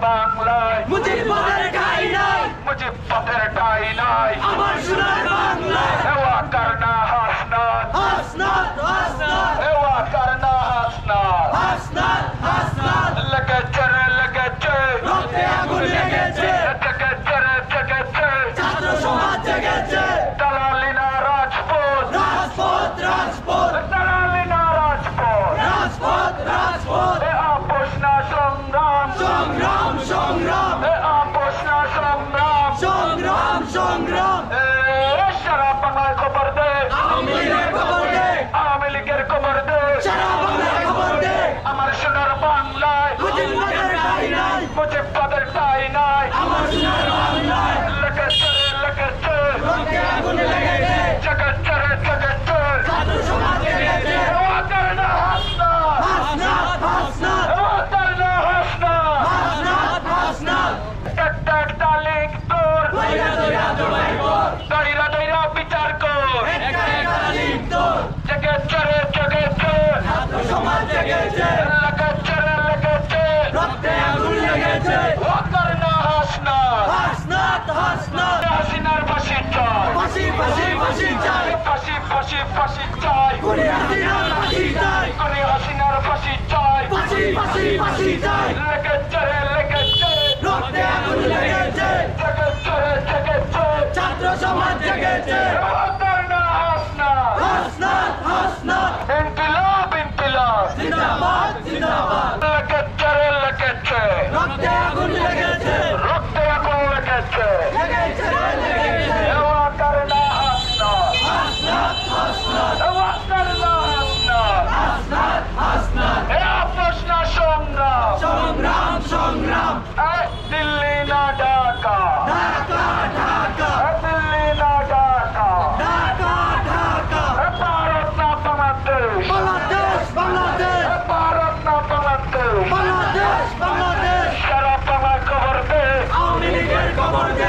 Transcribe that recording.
বাংলায় মুজিববাদের ঠাঁই নাই, মুজিববাদের ঠাঁই নাই, আমার সোনার বাংলায় এওয়া করনা হাসনাত, হাসনাত হাসনাত এওয়া করনা হাসনাত, হাসনাত হাসনাত লেগেছে রে লেগেছে, রক্তে আগুন লেগেছে, লেগেছে রে লেগেছে, ছাত্র সমাজ জেগেছে, দালালিনা রাজপথ, রাজপথ রাজপথ দালালিনা রাজপথ, রাজপথ রাজপথ এ আপোষ না সংগ্রাম, সংগ্রাম সংগ্রাম এ আপোষ না সংগ্রাম, সংগ্রাম সংগ্রাম এ সারা বাংলায় খবর দে, আওয়ামী লীগের খবর দে, আওয়ামী লীগের খবর দে, সারা বাংলায় খবর দে, আমার সোনার বাংলায় মুজিববাদের ঠাঁই নাই, মুজিববাদের ঠাঁই নাই, আমার সোনার বাংলায় লেগেছে রে লেগেছে, রক্তে আগুন লেগেছে, জেগেছে রে জেগেছে, ছাত্র সমাজ জেগেছে, এওয়া করনা হাসনাত, হাসনাত হাসনাত এওয়া করনা হাসনাত, হাসনাত হাসনাত একটা একটা লিখ তোর, দইরা দইরা দৌড়াই কর, দইরা দইরা বিচার কর, একটা একটা লিখ তোর, জেগেছে রে জেগেছে, ছাত্র সমাজ জেগেছে, লেগেছে রে লেগেছে, রক্তে আগুন লেগেছে, এওয়া করনা হাসনাত, হাসনাত হাসনাত হাসিনার ফাঁসি চাই, ফাঁসি ফাঁসি ফাঁসি চাই, ফাঁসি ফাঁসি ফাঁসি চাই, খুনি হাসিনার ফাঁসি চাই, কোনি হাসিনার ফাঁসি চাই, ফাঁসি ফাঁসি ফাঁসি চাই, লেগেছে রে লেগেছে, রক্তে আগুন লেগেছে, জেগেছে রে জেগেছে, ছাত্র সমাজ জেগেছে, এওয়া করনা হাসনাত, হাসনাত হাসনাত ইনকিলাব ইনকিলাব, জিন্দাবাদ জিন্দাবাদ, লেগেছে রে লেগেছে, রক্তে আগুন লেগেছে, রক্তে আগুন লেগেছে, লেগেছে লেগেছে, এওয়া করনা হাসনাত, হাসনাত হাসনাত এওয়া করনা হাসনাত, হাসনাত হাসনাত এ আপোষ না সংগ্রাম, সংগ্রাম সংগ্রাম, এ দিল্লি না ঢাকা, ঢাকা ঢাকা এ দিল্লি না ঢাকা, ঢাকা ঢাকা, এ ভারত না বাংলাদেশ, বাংলাদেশ বাংলাদেশ এ ভারত না বাংলাদেশ, বাংলাদেশ বাংলাদেশ, সারা বাংলায় খবর দে, আওয়ামী লীগের খবর দে,